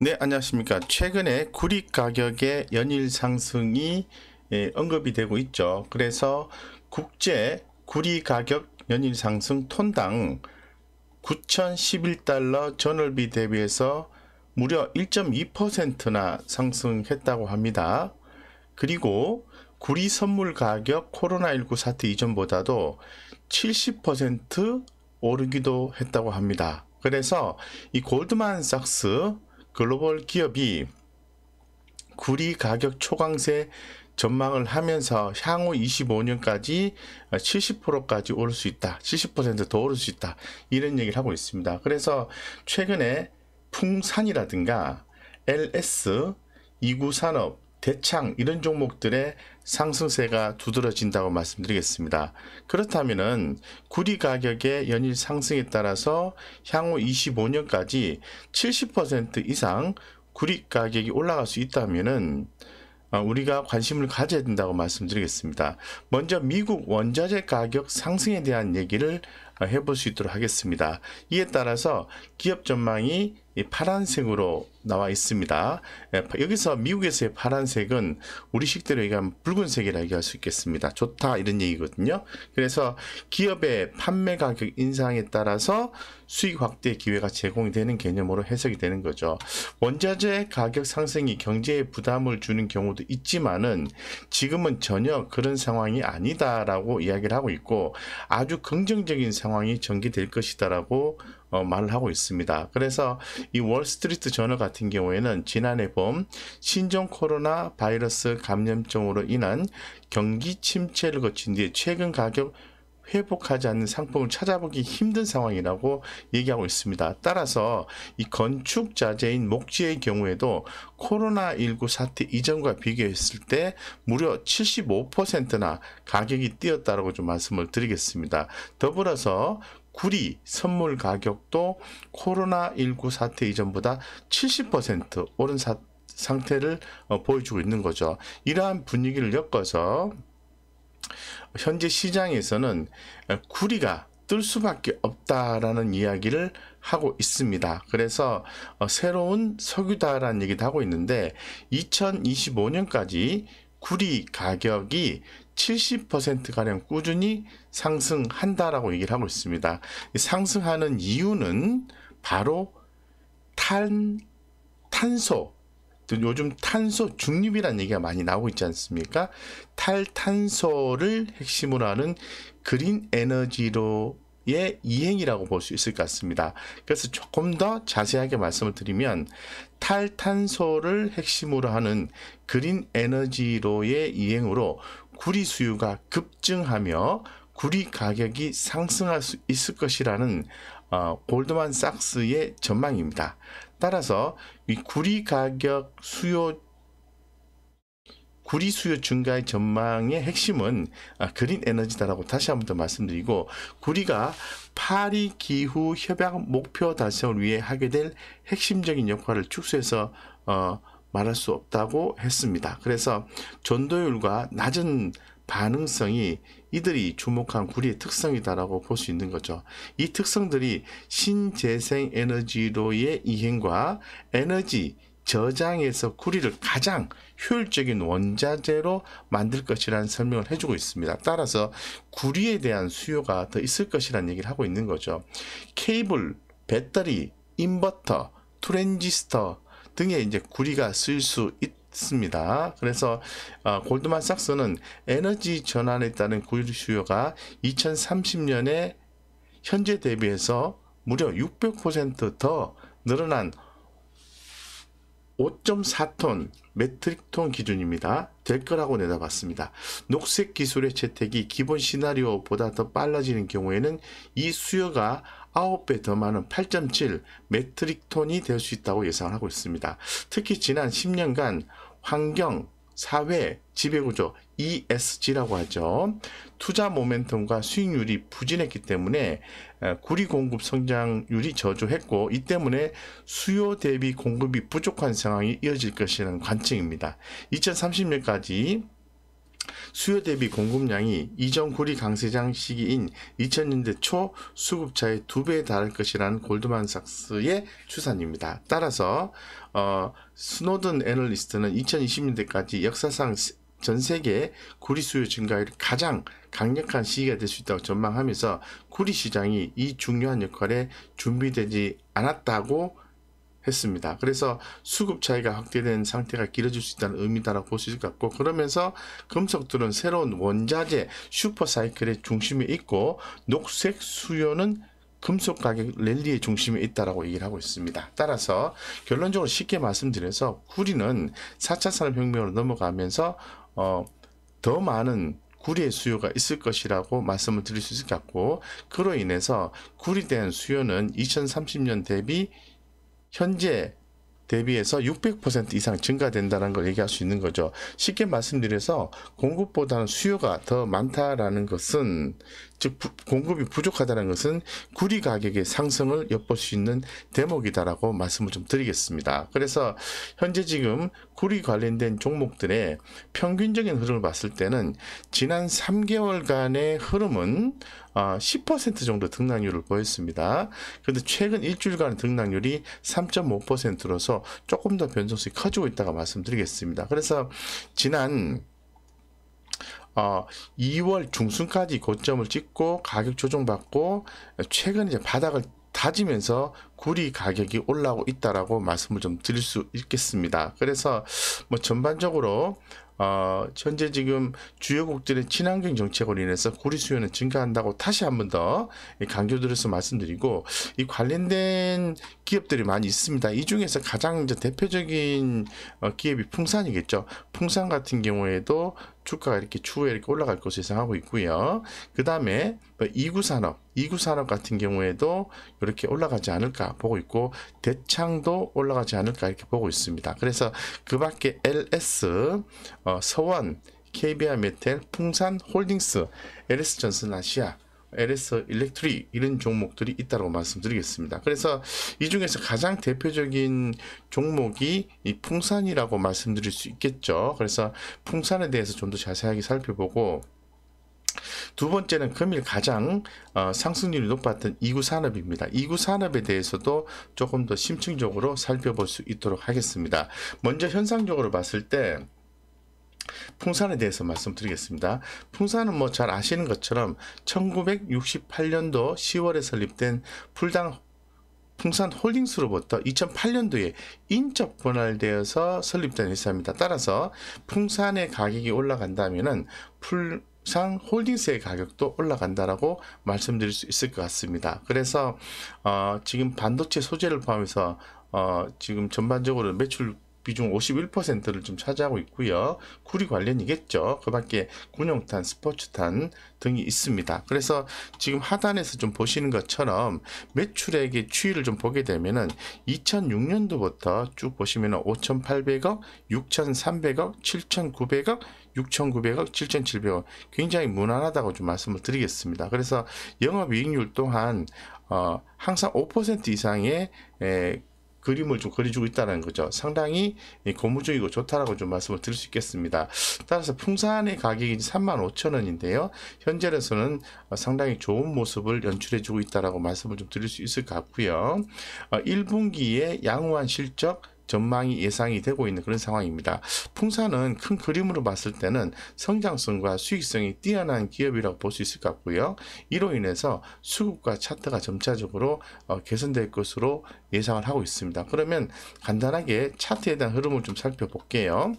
네, 안녕하십니까. 최근에 구리 가격의 연일 상승이 언급이 되고 있죠. 그래서 국제 구리 가격 연일 상승 톤당 9,011달러 전월비 대비해서 무려 1.2%나 상승했다고 합니다. 그리고 구리 선물 가격 코로나19 사태 이전보다도 70% 오르기도 했다고 합니다. 그래서 이 골드만삭스 글로벌 기업이 구리 가격 초강세 전망을 하면서 향후 25년까지 70%까지 오를 수 있다. 70% 더 오를 수 있다. 이런 얘기를 하고 있습니다. 그래서 최근에 풍산이라든가 LS, 이구산업, 대창 이런 종목들의 상승세가 두드러진다고 말씀드리겠습니다. 그렇다면은 구리 가격의 연일 상승에 따라서 향후 25년까지 70% 이상 구리 가격이 올라갈 수 있다면은 우리가 관심을 가져야 된다고 말씀드리겠습니다. 먼저 미국 원자재 가격 상승에 대한 얘기를 해볼 수 있도록 하겠습니다. 이에 따라서 기업 전망이 파란색으로 나와 있습니다. 여기서 미국에서의 파란색은 우리 식대로 얘기하면 붉은색이라 얘기할 수 있겠습니다. 좋다 이런 얘기거든요. 그래서 기업의 판매 가격 인상에 따라서 수익 확대 기회가 제공이 되는 개념으로 해석이 되는 거죠. 원자재 가격 상승이 경제에 부담을 주는 경우도 있지만은 지금은 전혀 그런 상황이 아니다라고 이야기를 하고 있고 아주 긍정적인 상황이 전개될 것이다라고 말을 하고 있습니다. 그래서 이 월스트리트 저널 같은 경우에는 지난해 봄 신종 코로나 바이러스 감염증으로 인한 경기 침체를 거친 뒤에 최근 가격 회복하지 않는 상품을 찾아보기 힘든 상황이라고 얘기하고 있습니다. 따라서 이 건축 자재인 목재의 경우에도 코로나19 사태 이전과 비교했을 때 무려 75%나 가격이 뛰었다라고 좀 말씀을 드리겠습니다. 더불어서 구리 선물 가격도 코로나19 사태 이전보다 70% 오른 상태를 보여주고 있는 거죠. 이러한 분위기를 엮어서 현재 시장에서는 구리가 뜰 수밖에 없다라는 이야기를 하고 있습니다. 그래서 새로운 석유다라는 얘기도 하고 있는데 2025년까지 구리 가격이 70%가량 꾸준히 상승한다라고 얘기를 하고 있습니다. 상승하는 이유는 바로 탄소, 요즘 탄소 중립이라는 얘기가 많이 나오고 있지 않습니까? 탈탄소를 핵심으로 하는 그린 에너지로의 이행이라고 볼 수 있을 것 같습니다. 그래서 조금 더 자세하게 말씀을 드리면 탈탄소를 핵심으로 하는 그린 에너지로의 이행으로 구리 수요가 급증하며 구리 가격이 상승할 수 있을 것이라는 골드만삭스의 전망입니다. 따라서 이 구리 수요 증가의 전망의 핵심은 그린 에너지다라고 다시 한번 더 말씀드리고 구리가 파리 기후 협약 목표 달성을 위해 하게 될 핵심적인 역할을 축소해서 말할 수 없다고 했습니다. 그래서 전도율과 낮은 반응성이 이들이 주목한 구리의 특성이다라고 볼 수 있는 거죠. 이 특성들이 신재생 에너지로의 이행과 에너지 저장에서 구리를 가장 효율적인 원자재로 만들 것이라는 설명을 해주고 있습니다. 따라서 구리에 대한 수요가 더 있을 것이라는 얘기를 하고 있는 거죠. 케이블, 배터리, 인버터, 트랜지스터 등에 이제 구리가 쓰일 수 있습니다. 그래서 골드만삭스는 에너지 전환에 따른 구리 수요가 2030년에 현재 대비해서 무려 600% 늘어난 5.4톤 메트릭톤 기준입니다. 될 거라고 내다봤습니다. 녹색 기술의 채택이 기본 시나리오보다 더 빨라지는 경우에는 이 수요가 9배 더 많은 8.7 메트릭톤이 될 수 있다고 예상을 하고 있습니다. 특히 지난 10년간 환경, 사회, 지배구조 ESG라고 하죠. 투자 모멘텀과 수익률이 부진했기 때문에 구리 공급 성장률이 저조했고 이 때문에 수요 대비 공급이 부족한 상황이 이어질 것이라는 관측입니다. 2030년까지 수요 대비 공급량이 이전 구리 강세장 시기인 2000년대 초 수급차의 2배에 달할 것이라는 골드만삭스의 추산입니다. 따라서 스노든 애널리스트는 2020년대까지 역사상 전 세계 구리 수요 증가율이 가장 강력한 시기가 될 수 있다고 전망하면서 구리 시장이 이 중요한 역할에 준비되지 않았다고 했습니다. 그래서 수급 차이가 확대된 상태가 길어질 수 있다는 의미다라고 볼 수 있을 것 같고, 그러면서 금속들은 새로운 원자재 슈퍼사이클의 중심에 있고 녹색 수요는 금속 가격 랠리의 중심에 있다라고 얘기를 하고 있습니다. 따라서 결론적으로 쉽게 말씀드려서 구리는 4차 산업혁명으로 넘어가면서 더 많은 구리의 수요가 있을 것이라고 말씀을 드릴 수 있을 것 같고, 그로 인해서 구리에 대한 수요는 2030년 대비 현재 대비해서 600% 이상 증가된다는 걸 얘기할 수 있는 거죠. 쉽게 말씀드려서 공급보다는 수요가 더 많다라는 것은, 즉 공급이 부족하다는 것은 구리 가격의 상승을 엿볼 수 있는 대목이다라고 말씀을 좀 드리겠습니다. 그래서 현재 지금 구리 관련된 종목들의 평균적인 흐름을 봤을 때는 지난 3개월간의 흐름은 10% 정도 등락률을 보였습니다. 그런데 최근 일주일간 등락률이 3.5%로서 조금 더 변동성이 커지고 있다고 말씀드리겠습니다. 그래서 지난 2월 중순까지 고점을 찍고 가격 조정받고 최근 이제 바닥을 다지면서 구리 가격이 올라오고 있다라고 말씀을 좀 드릴 수 있겠습니다. 그래서 뭐 전반적으로 현재 지금 주요국들의 친환경 정책으로 인해서 구리 수요는 증가한다고 다시 한 번 더 강조드려서 말씀드리고, 이 관련된 기업들이 많이 있습니다. 이 중에서 가장 이제 대표적인 기업이 풍산이겠죠. 풍산 같은 경우에도 주가가 이렇게 추후에 이렇게 올라갈 것으로 예상하고 있고요. 그 다음에 이구산업 같은 경우에도 이렇게 올라가지 않을까 보고 있고, 대창도 올라가지 않을까 이렇게 보고 있습니다. 그래서 그 밖에 LS, 서원, KBR 메텔, 풍산 홀딩스, LS 전선 아시아, LS 일렉트릭 이런 종목들이 있다고 말씀드리겠습니다. 그래서 이 중에서 가장 대표적인 종목이 이 풍산이라고 말씀드릴 수 있겠죠. 그래서 풍산에 대해서 좀 더 자세하게 살펴보고, 두 번째는 금일 가장 상승률이 높았던 이구산업입니다. 이구산업에 대해서도 조금 더 심층적으로 살펴볼 수 있도록 하겠습니다. 먼저 현상적으로 봤을 때 풍산에 대해서 말씀드리겠습니다. 풍산은 뭐 잘 아시는 것처럼 1968년도 10월에 설립된 풍산 홀딩스로부터 2008년도에 인적 분할되어서 설립된 회사입니다. 따라서 풍산의 가격이 올라간다면은 풍산 홀딩스의 가격도 올라간다라고 말씀드릴 수 있을 것 같습니다. 그래서 지금 반도체 소재를 포함해서 지금 전반적으로 매출 비중 51%를 좀 차지하고 있고요. 구리 관련이겠죠. 그 밖에 군용탄, 스포츠탄 등이 있습니다. 그래서 지금 하단에서 좀 보시는 것처럼 매출액의 추이를 좀 보게 되면은 2006년도부터 쭉 보시면은 5,800억, 6,300억, 7,900억, 6,900억, 7,700억 굉장히 무난하다고 좀 말씀을 드리겠습니다. 그래서 영업이익률 또한 항상 5% 이상의 그림을 좀 그려주고 있다는 거죠. 상당히 고무적이고 좋다라고 좀 말씀을 드릴 수 있겠습니다. 따라서 풍산의 가격이 35,000원인데요. 현재로서는 상당히 좋은 모습을 연출해주고 있다라고 말씀을 좀 드릴 수 있을 것 같고요. 1분기에 양호한 실적 전망이 예상이 되고 있는 그런 상황입니다. 풍산은 큰 그림으로 봤을 때는 성장성과 수익성이 뛰어난 기업이라고 볼 수 있을 것 같고요. 이로 인해서 수급과 차트가 점차적으로 개선될 것으로 예상을 하고 있습니다. 그러면 간단하게 차트에 대한 흐름을 좀 살펴볼게요.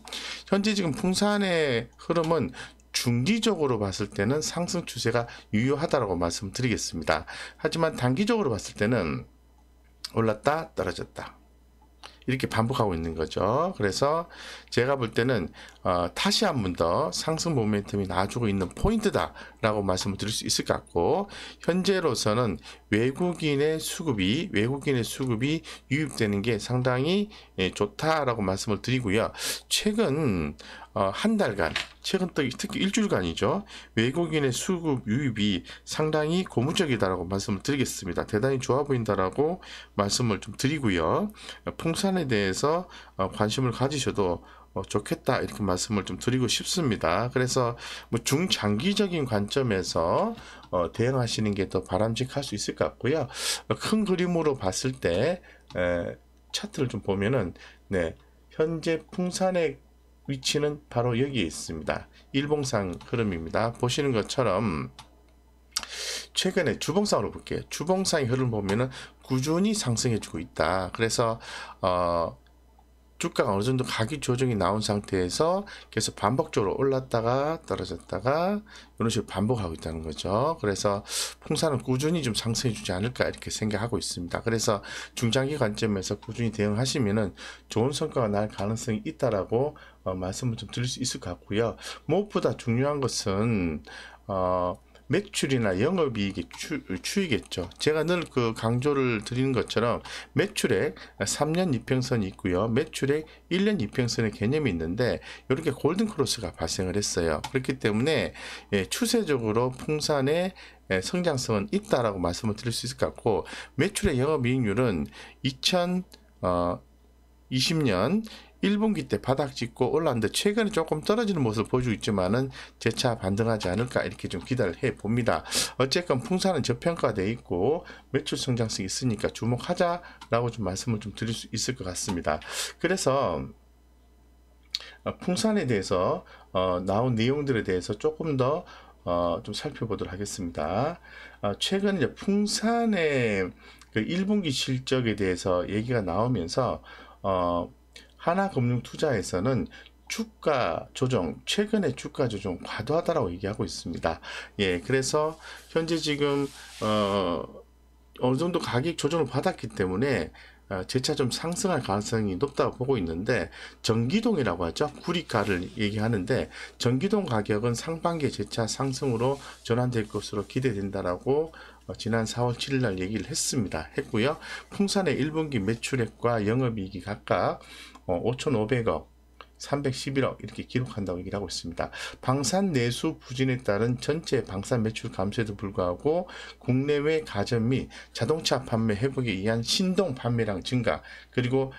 현재 지금 풍산의 흐름은 중기적으로 봤을 때는 상승 추세가 유효하다고 말씀드리겠습니다. 하지만 단기적으로 봤을 때는 올랐다 떨어졌다 이렇게 반복하고 있는 거죠. 그래서 제가 볼 때는 다시 한 번 더 상승 모멘텀이 나와주고 있는 포인트다라고 말씀을 드릴 수 있을 것 같고, 현재로서는 외국인의 수급이 유입되는 게 상당히 좋다라고 말씀을 드리고요. 최근 한 달간, 특히 일주일간이죠. 외국인의 수급 유입이 상당히 고무적이다라고 말씀을 드리겠습니다. 대단히 좋아 보인다라고 말씀을 좀 드리고요. 풍산에 대해서 관심을 가지셔도 좋겠다 이렇게 말씀을 좀 드리고 싶습니다. 그래서 뭐 중장기적인 관점에서 대응하시는 게 더 바람직할 수 있을 것 같고요. 큰 그림으로 봤을 때 차트를 좀 보면은 네, 현재 풍산의 위치는 바로 여기에 있습니다. 일봉상 흐름입니다. 보시는 것처럼 최근에 주봉상으로 볼게요. 주봉상의 흐름 보면은 꾸준히 상승해주고 있다. 그래서 주가가 어느 정도 가격 조정이 나온 상태에서 계속 반복적으로 올랐다가 떨어졌다가 이런 식으로 반복하고 있다는 거죠. 그래서 풍산은 꾸준히 좀 상승해 주지 않을까 이렇게 생각하고 있습니다. 그래서 중장기 관점에서 꾸준히 대응하시면은 좋은 성과가 날 가능성이 있다라고 말씀을 좀 드릴 수 있을 것 같고요. 무엇보다 중요한 것은 매출이나 영업이익의 추이겠죠. 제가 늘 그 강조를 드리는 것처럼 매출액 3년 이평선이 있고요. 매출액 1년 이평선의 개념이 있는데 이렇게 골든크로스가 발생을 했어요. 그렇기 때문에 추세적으로 풍산의 성장성은 있다라고 말씀을 드릴 수 있을 것 같고, 매출의 영업이익률은 2020년 1분기 때 바닥 찍고 올랐는데 최근에 조금 떨어지는 모습을 보여주고 있지만은 재차 반등하지 않을까 이렇게 좀 기대를 해 봅니다. 어쨌건 풍산은 저평가되어 있고 매출 성장성이 있으니까 주목하자라고 좀 말씀을 좀 드릴 수 있을 것 같습니다. 그래서 풍산에 대해서 나온 내용들에 대해서 조금 더 좀 살펴보도록 하겠습니다. 최근 이제 풍산의 그 1분기 실적에 대해서 얘기가 나오면서 하나금융투자에서는 주가 조정, 최근에 주가 조정 과도하다라고 얘기하고 있습니다. 예, 그래서 현재 지금 어느 정도 가격 조정을 받았기 때문에 재차 좀 상승할 가능성이 높다고 보고 있는데, 전기동이라고 하죠. 구리가를 얘기하는데 전기동 가격은 상반기에 재차 상승으로 전환될 것으로 기대된다라고 지난 4월 7일 날 얘기를 했고요. 풍산의 1분기 매출액과 영업이익이 각각 5,500억, 311억 이렇게 기록한다고 얘기를 하고 있습니다. 방산 내수 부진에 따른 전체 방산 매출 감소에도 불구하고 국내외 가전 및 자동차 판매 회복에 의한 신동 판매량 증가, 그리고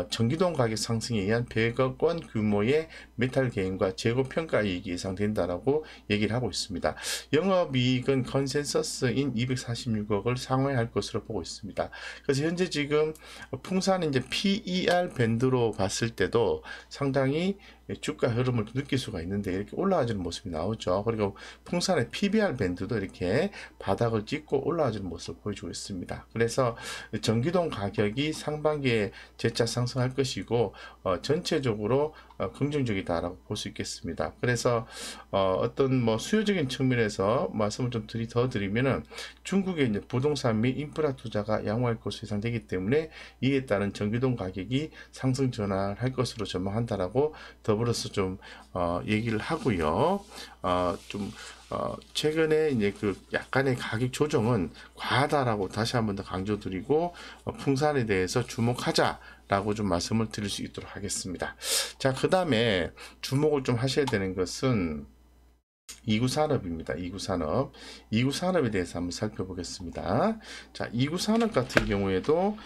전기동 가격 상승에 의한 100억 원 규모의 메탈 게임과 재고 평가 이익이 예상된다라고 얘기를 하고 있습니다. 영업이익은 컨센서스인 246억을 상회할 것으로 보고 있습니다. 그래서 현재 지금 풍산은 이제 PER 밴드로 봤을 때도 상당히 주가 흐름을 느낄 수가 있는데 이렇게 올라와주는 모습이 나오죠. 그리고 풍산의 PBR 밴드도 이렇게 바닥을 찍고 올라와주는 모습을 보여주고 있습니다. 그래서 전기동 가격이 상반기에 재차 상승할 것이고 전체적으로 긍정적이다라고 볼 수 있겠습니다. 그래서 어떤 뭐 수요적인 측면에서 말씀을 좀 더 드리면은 중국의 이제 부동산 및 인프라 투자가 양호할 것으로 예상되기 때문에 이에 따른 전기동 가격이 상승 전환할 것으로 전망한다라고 더불어서 좀 얘기를 하고요. 최근에 이제 그 약간의 가격 조정은 과하다라고 다시 한번 더 강조드리고 풍산에 대해서 주목하자라고 좀 말씀을 드릴 수 있도록 하겠습니다. 자, 그 다음에 주목을 좀 하셔야 되는 것은 이구산업입니다. 이구산업에 대해서 한번 살펴보겠습니다. 자, 이구산업 같은 경우에도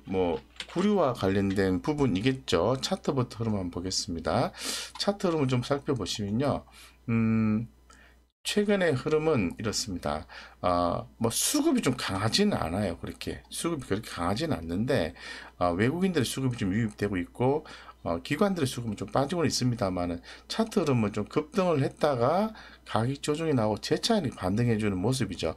뭐 구리와 관련된 부분이겠죠. 차트부터 흐름 한번 보겠습니다. 차트 흐름을 좀 살펴보시면요. 최근의 흐름은 이렇습니다. 뭐 수급이 좀 강하지는 않아요. 수급이 그렇게 강하지는 않는데 외국인들의 수급이 좀 유입되고 있고 기관들의 수급은 좀 빠지고는 있습니다만은 차트 흐름은 좀 급등을 했다가 가격 조정이 나오고 재차 반등해주는 모습이죠.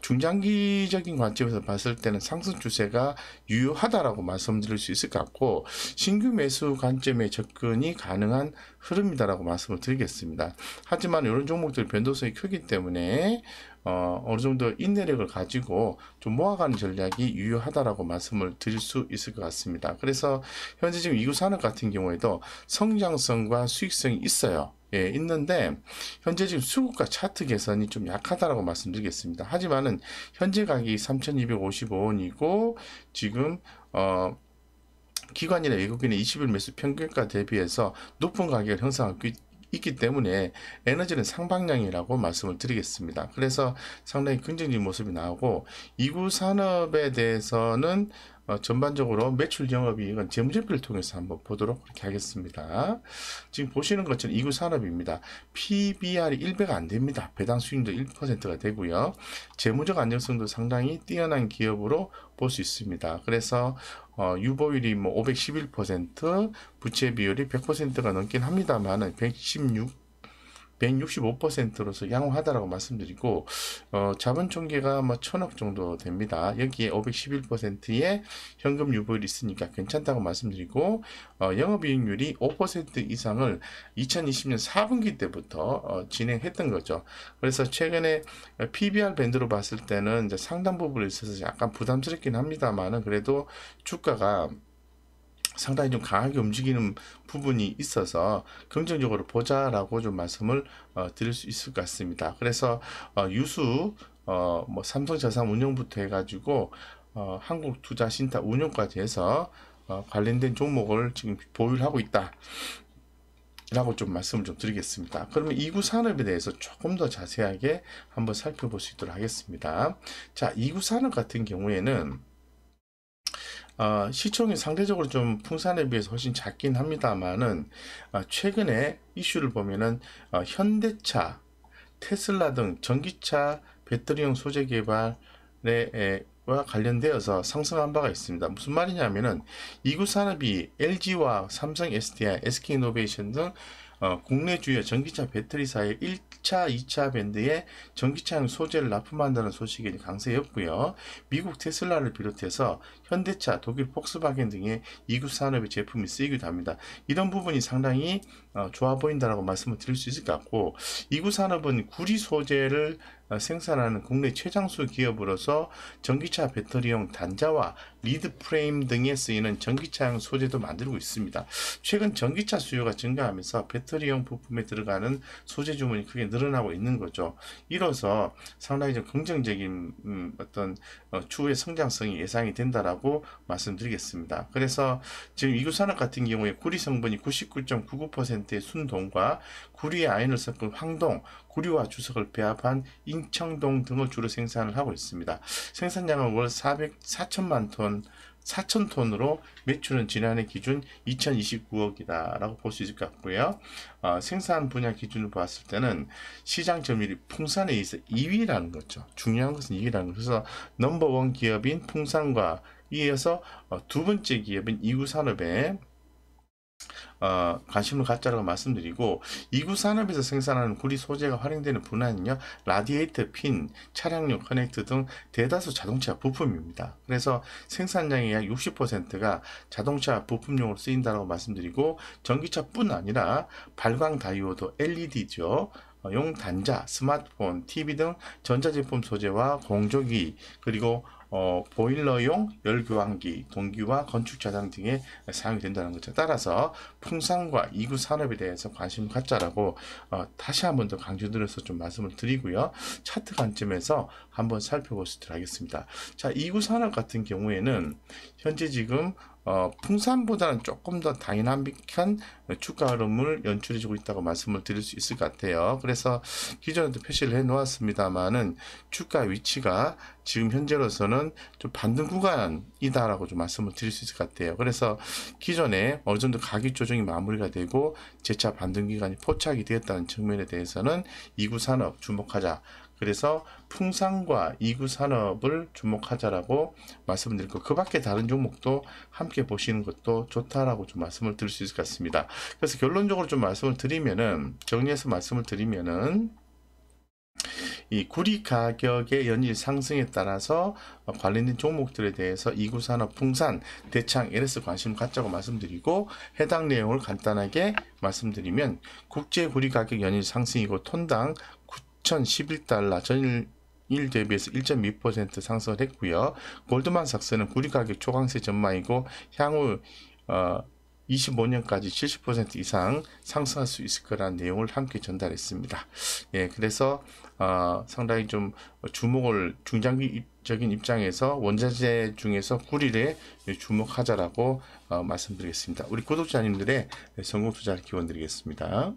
중장기적인 관점에서 봤을 때는 상승 추세가 유효하다라고 말씀드릴 수 있을 것 같고, 신규 매수 관점의 접근이 가능한 흐름이다라고 말씀을 드리겠습니다. 하지만 이런 종목들 변동성이 크기 때문에 어느 정도 인내력을 가지고 좀 모아가는 전략이 유효하다라고 말씀을 드릴 수 있을 것 같습니다. 그래서 현재 지금 이구산업 같은 경우에도 성장성과 수익성이 있어요. 예, 있는데 현재 지금 수급과 차트 개선이 좀 약하다라고 말씀드리겠습니다. 하지만은 현재 가격이 3,255원이고 지금 기관이나 외국인의 20일 매수 평균가 대비해서 높은 가격을 형성하고 있기 때문에 에너지는 상방향이라고 말씀을 드리겠습니다. 그래서 상당히 긍정적인 모습이 나오고, 이구산업에 대해서는 전반적으로 매출 영업이익은 재무제표를 통해서 한번 보도록 그렇게 하겠습니다. 지금 보시는 것처럼 2구 산업입니다. PBR이 1배가 안 됩니다. 배당 수익률도 1%가 되고요. 재무적 안정성도 상당히 뛰어난 기업으로 볼 수 있습니다. 그래서 유보율이 뭐 511%, 부채 비율이 100%가 넘긴 합니다만은 165%로서 양호하다라고 말씀드리고, 자본 총계가 뭐 1000억 정도 됩니다. 여기에 511%의 현금 유보율이 있으니까 괜찮다고 말씀드리고, 영업이익률이 5% 이상을 2020년 4분기 때부터 진행했던 거죠. 그래서 최근에 PBR 밴드로 봤을 때는 이제 상당 부분에 있어서 약간 부담스럽긴 합니다만은 그래도 주가가 상당히 좀 강하게 움직이는 부분이 있어서 긍정적으로 보자라고 좀 말씀을 드릴 수 있을 것 같습니다. 그래서 유수 뭐 삼성자산운용부터 해가지고 한국투자신탁 운용까지 해서 관련된 종목을 지금 보유를 하고 있다 라고 좀 말씀을 좀 드리겠습니다. 그러면 2구 산업에 대해서 조금 더 자세하게 한번 살펴볼 수 있도록 하겠습니다. 자, 2구 산업 같은 경우에는 시총이 상대적으로 좀 풍산에 비해서 훨씬 작긴 합니다만은 최근에 이슈를 보면은 현대차, 테슬라 등 전기차 배터리용 소재 개발에 와 관련되어서 상승한 바가 있습니다. 무슨 말이냐면은 2구 산업이 LG와 삼성 SDI, SK이노베이션 등 국내 주요 전기차 배터리사의 1차, 2차 밴드에 전기차용 소재를 납품한다는 소식이 강세였고요. 미국 테슬라를 비롯해서 현대차, 독일 폭스바겐 등의 2구 산업의 제품이 쓰이기도 합니다. 이런 부분이 상당히 좋아 보인다라고 말씀을 드릴 수 있을 것 같고, 2구 산업은 구리 소재를 생산하는 국내 최장수 기업으로서 전기차 배터리용 단자와 리드 프레임 등에 쓰이는 전기차용 소재도 만들고 있습니다. 최근 전기차 수요가 증가하면서 배터리용 부품에 들어가는 소재 주문이 크게 늘어나고 있는 거죠. 이로써 상당히 좀 긍정적인 어떤 추후의 성장성이 예상이 된다라고 말씀드리겠습니다. 그래서 지금 2구 산업 같은 경우에 구리 성분이 99.99%의 순동과 구리의 아연을 섞은 황동, 구리와 주석을 배합한 인청동 등을 주로 생산을 하고 있습니다. 생산량은 월 4,000톤으로 매출은 지난해 기준 2,029억이다 라고 볼 수 있을 것 같고요. 생산 분야 기준으로 봤을 때는 시장 점유율이 풍산에 있어 2위라는 거죠. 중요한 것은 2위라는 거죠. 그래서 넘버원 기업인 풍산과 이어서 두 번째 기업인 2구 산업에 관심을 갖자라고 말씀드리고, 2구 산업에서 생산하는 구리 소재가 활용되는 분야는요, 라디에이터 핀, 차량용 커넥터 등 대다수 자동차 부품입니다. 그래서 생산량의 약 60%가 자동차 부품용으로 쓰인다고 말씀드리고, 전기차뿐 아니라 발광 다이오드, LED죠. 용 단자, 스마트폰, TV 등 전자제품 소재와 공조기, 그리고 보일러용 열교환기, 동기화, 건축 자장 등에 사용이 된다는 거죠. 따라서 풍산과 2구 산업에 대해서 관심을 갖자라고 다시 한번 더 강조드려서 좀 말씀을 드리고요. 차트 관점에서 한번 살펴보시도록 하겠습니다. 자, 2구 산업 같은 경우에는 현재 지금 풍산보다는 조금 더 다이나믹한 주가 흐름을 연출해주고 있다고 말씀을 드릴 수 있을 것 같아요. 그래서 기존에도 표시를 해 놓았습니다만은 주가 위치가 지금 현재로서는 좀 반등 구간이다라고 좀 말씀을 드릴 수 있을 것 같아요. 그래서 기존에 어느 정도 가격 조정이 마무리가 되고 재차 반등 기간이 포착이 되었다는 측면에 대해서는 2구 산업 주목하자. 그래서 풍산과 2구 산업을 주목하자라고 말씀드리고, 그 밖에 다른 종목도 함께 보시는 것도 좋다라고 좀 말씀을 드릴 수 있을 것 같습니다. 그래서 결론적으로 좀 말씀을 드리면은, 정리해서 말씀을 드리면은, 이 구리 가격의 연일 상승에 따라서 관련된 종목들에 대해서 2구 산업, 풍산, 대창, LS 관심을 갖자고 말씀드리고, 해당 내용을 간단하게 말씀드리면, 국제 구리 가격 연일 상승이고 톤당 9,011달러, 전일 대비해서 1.2% 상승을 했고요. 골드만삭스는 구리 가격 초강세 전망이고 향후 25년까지 70% 이상 상승할 수 있을 거라는 내용을 함께 전달했습니다. 예, 그래서 상당히 좀 주목을 중장기적인 입장에서 원자재 중에서 구리에 주목하자라고 말씀드리겠습니다. 우리 구독자님들의 성공 투자를 기원드리겠습니다.